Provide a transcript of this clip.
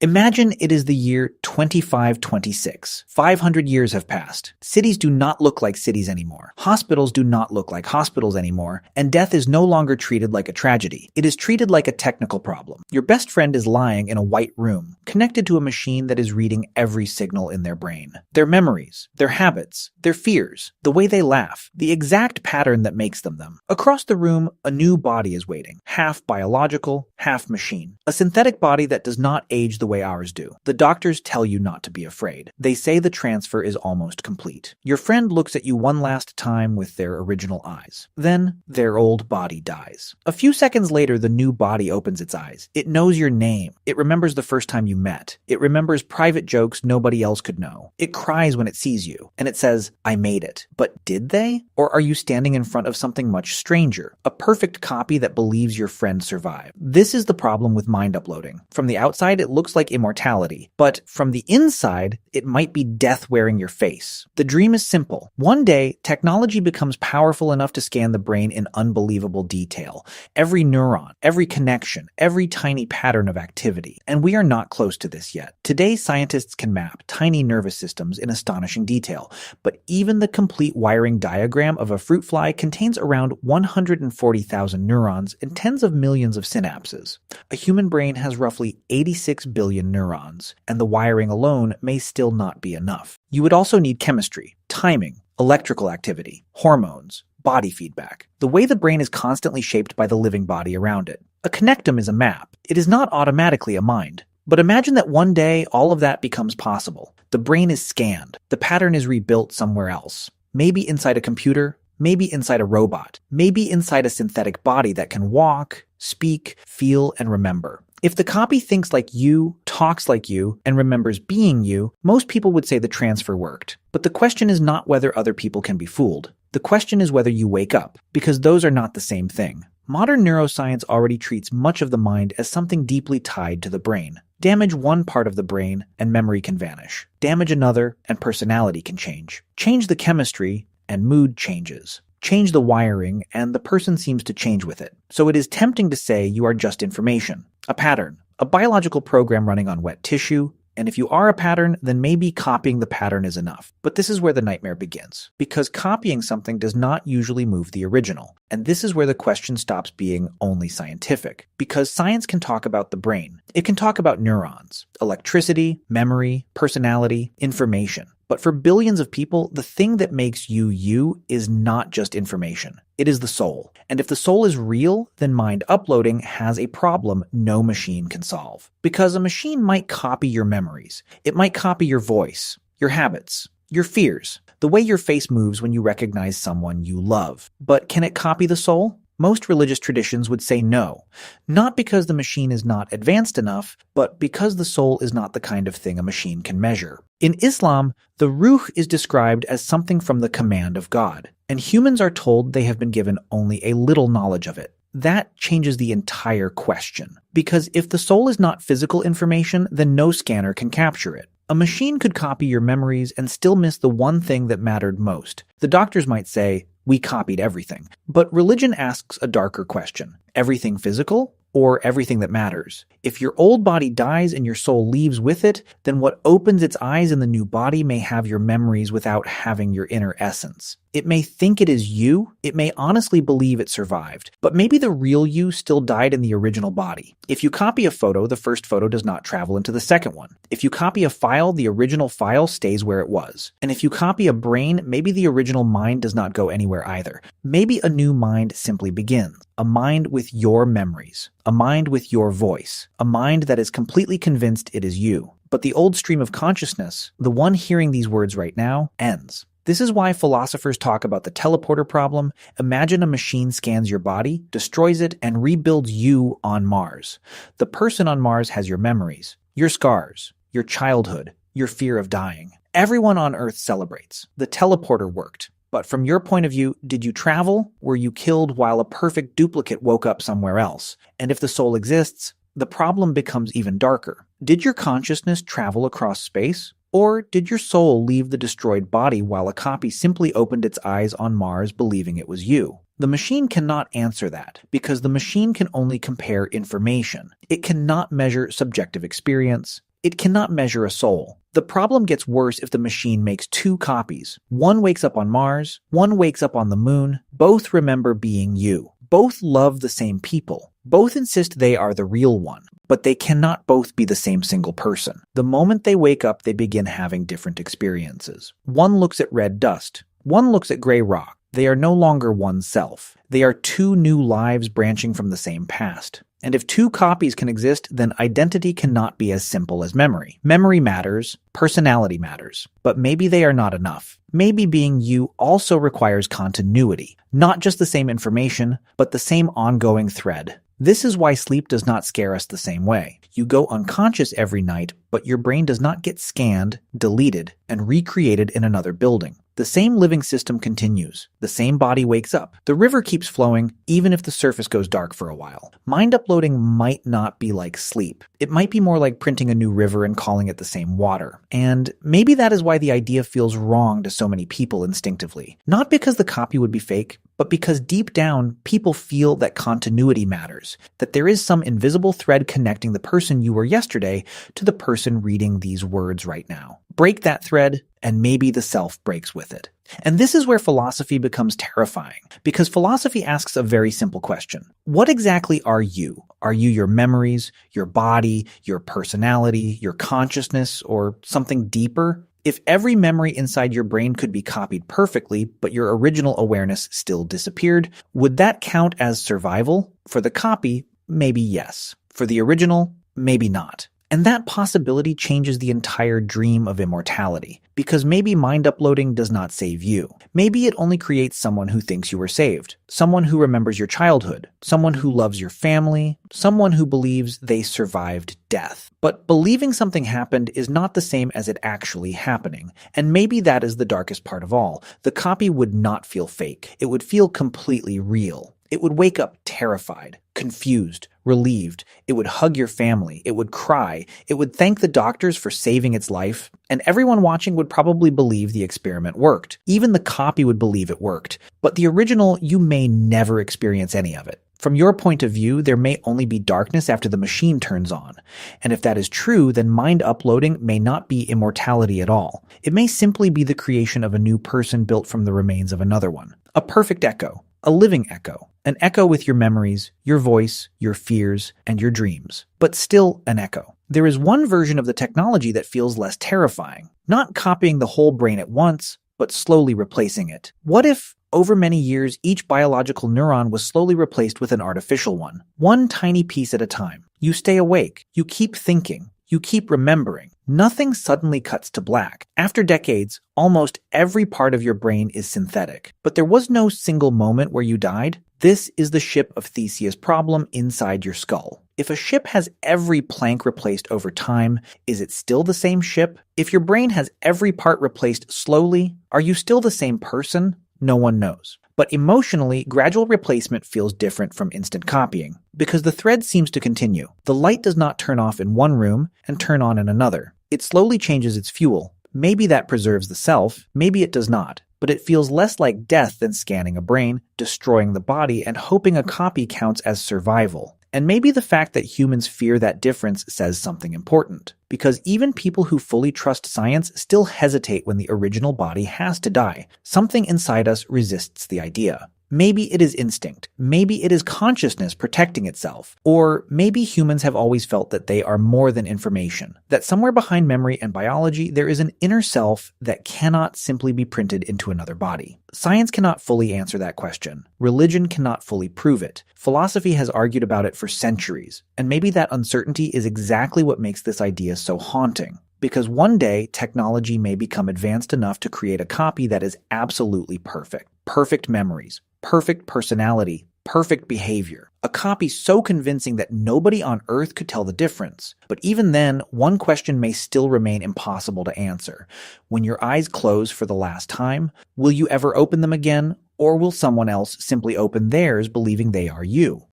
Imagine it is the year 2526. 500 years have passed. Cities do not look like cities anymore. Hospitals do not look like hospitals anymore. And death is no longer treated like a tragedy. It is treated like a technical problem. Your best friend is lying in a white room, connected to a machine that is reading every signal in their brain. Their memories, their habits, their fears, the way they laugh, the exact pattern that makes them. Across the room, a new body is waiting. Half biological, half machine. A synthetic body that does not age the way ours do. The doctors tell you not to be afraid. They say the transfer is almost complete. Your friend looks at you one last time with their original eyes. Then, their old body dies. A few seconds later, the new body opens its eyes. It knows your name. It remembers the first time you met. It remembers private jokes nobody else could know. It cries when it sees you, and it says, "I made it." But did they? Or are you standing in front of something much stranger? A perfect copy that believes your friend survived. This is the problem with mind uploading. From the outside, it looks like immortality, but from the inside, it might be death wearing your face. The dream is simple. One day, technology becomes powerful enough to scan the brain in unbelievable detail. Every neuron, every connection, every tiny pattern of activity. And we are not close to this yet. Today, scientists can map tiny nervous systems in astonishing detail, but even the complete wiring diagram of a fruit fly contains around 140,000 neurons and tens of millions of synapses. A human brain has roughly 86 billion neurons, and the wiring alone may still not be enough. You would also need chemistry, timing, electrical activity, hormones, body feedback, the way the brain is constantly shaped by the living body around it. A connectome is a map. It is not automatically a mind. But imagine that one day all of that becomes possible. The brain is scanned. The pattern is rebuilt somewhere else. Maybe inside a computer, maybe inside a robot, maybe inside a synthetic body that can walk, speak, feel, and remember. If the copy thinks like you, talks like you, and remembers being you, most people would say the transfer worked. But the question is not whether other people can be fooled. The question is whether you wake up, because those are not the same thing. Modern neuroscience already treats much of the mind as something deeply tied to the brain. Damage one part of the brain, and memory can vanish. Damage another, and personality can change. Change the chemistry, and mood changes. Change the wiring, and the person seems to change with it. So it is tempting to say you are just information, a pattern, a biological program running on wet tissue, and if you are a pattern, then maybe copying the pattern is enough. But this is where the nightmare begins, because copying something does not usually move the original. And this is where the question stops being only scientific, because science can talk about the brain. It can talk about neurons, electricity, memory, personality, information. But for billions of people, the thing that makes you you is not just information. It is the soul. And if the soul is real, then mind uploading has a problem no machine can solve. Because a machine might copy your memories. It might copy your voice, your habits, your fears, the way your face moves when you recognize someone you love. But can it copy the soul? Most religious traditions would say no, not because the machine is not advanced enough, but because the soul is not the kind of thing a machine can measure. In Islam, the ruh is described as something from the command of God, and humans are told they have been given only a little knowledge of it. That changes the entire question, because if the soul is not physical information, then no scanner can capture it. A machine could copy your memories and still miss the one thing that mattered most. The doctors might say, "We copied everything." But religion asks a darker question. Everything physical? Or everything that matters? If your old body dies and your soul leaves with it, then what opens its eyes in the new body may have your memories without having your inner essence. It may think it is you, it may honestly believe it survived, but maybe the real you still died in the original body. If you copy a photo, the first photo does not travel into the second one. If you copy a file, the original file stays where it was. And if you copy a brain, maybe the original mind does not go anywhere either. Maybe a new mind simply begins. A mind with your memories. A mind with your voice. A mind that is completely convinced it is you. But the old stream of consciousness, the one hearing these words right now, ends. This is why philosophers talk about the teleporter problem. Imagine a machine scans your body, destroys it, and rebuilds you on Mars. The person on Mars has your memories, your scars, your childhood, your fear of dying. Everyone on Earth celebrates. The teleporter worked. But from your point of view, did you travel? Were you killed while a perfect duplicate woke up somewhere else? And if the soul exists, the problem becomes even darker. Did your consciousness travel across space? Or did your soul leave the destroyed body while a copy simply opened its eyes on Mars believing it was you? The machine cannot answer that, because the machine can only compare information. It cannot measure subjective experience. It cannot measure a soul. The problem gets worse if the machine makes two copies. One wakes up on Mars, one wakes up on the moon. Both remember being you. Both love the same people. Both insist they are the real one. But they cannot both be the same single person. The moment they wake up, they begin having different experiences. One looks at red dust. One looks at gray rock. They are no longer one self. They are two new lives branching from the same past. And if two copies can exist, then identity cannot be as simple as memory. Memory matters, personality matters, but maybe they are not enough. Maybe being you also requires continuity, not just the same information, but the same ongoing thread. This is why sleep does not scare us the same way. You go unconscious every night, but your brain does not get scanned, deleted, and recreated in another building. The same living system continues. The same body wakes up. The river keeps flowing, even if the surface goes dark for a while. Mind uploading might not be like sleep. It might be more like printing a new river and calling it the same water. And maybe that is why the idea feels wrong to so many people instinctively. Not because the copy would be fake, but because deep down, people feel that continuity matters, that there is some invisible thread connecting the person you were yesterday to the person reading these words right now. Break that thread, and maybe the self breaks with it. And this is where philosophy becomes terrifying, because philosophy asks a very simple question. What exactly are you? Are you your memories, your body, your personality, your consciousness, or something deeper? If every memory inside your brain could be copied perfectly, but your original awareness still disappeared, would that count as survival? For the copy, maybe yes. For the original, maybe not. And that possibility changes the entire dream of immortality, because maybe mind uploading does not save you. Maybe it only creates someone who thinks you were saved, someone who remembers your childhood, someone who loves your family, someone who believes they survived death. But believing something happened is not the same as it actually happening, and maybe that is the darkest part of all. The copy would not feel fake. It would feel completely real. It would wake up terrified, confused, relieved. It would hug your family. It would cry. It would thank the doctors for saving its life. And everyone watching would probably believe the experiment worked. Even the copy would believe it worked. But the original, you may never experience any of it. From your point of view, there may only be darkness after the machine turns on. And if that is true, then mind uploading may not be immortality at all. It may simply be the creation of a new person built from the remains of another one. A perfect echo. A living echo. An echo with your memories, your voice, your fears, and your dreams. But still an echo. There is one version of the technology that feels less terrifying. Not copying the whole brain at once, but slowly replacing it. What if, over many years, each biological neuron was slowly replaced with an artificial one? One tiny piece at a time. You stay awake. You keep thinking. You keep remembering. Nothing suddenly cuts to black. After decades, almost every part of your brain is synthetic. But there was no single moment where you died. This is the ship of Theseus problem inside your skull. If a ship has every plank replaced over time, is it still the same ship? If your brain has every part replaced slowly, are you still the same person? No one knows. But emotionally, gradual replacement feels different from instant copying, because the thread seems to continue. The light does not turn off in one room and turn on in another. It slowly changes its fuel. Maybe that preserves the self, maybe it does not. But it feels less like death than scanning a brain, destroying the body, and hoping a copy counts as survival. And maybe the fact that humans fear that difference says something important. Because even people who fully trust science still hesitate when the original body has to die. Something inside us resists the idea. Maybe it is instinct. Maybe it is consciousness protecting itself. Or maybe humans have always felt that they are more than information. That somewhere behind memory and biology, there is an inner self that cannot simply be printed into another body. Science cannot fully answer that question. Religion cannot fully prove it. Philosophy has argued about it for centuries. And maybe that uncertainty is exactly what makes this idea so haunting. Because one day, technology may become advanced enough to create a copy that is absolutely perfect. Perfect memories, perfect personality, perfect behavior. A copy so convincing that nobody on Earth could tell the difference. But even then, one question may still remain impossible to answer. When your eyes close for the last time, will you ever open them again? Or will someone else simply open theirs believing they are you?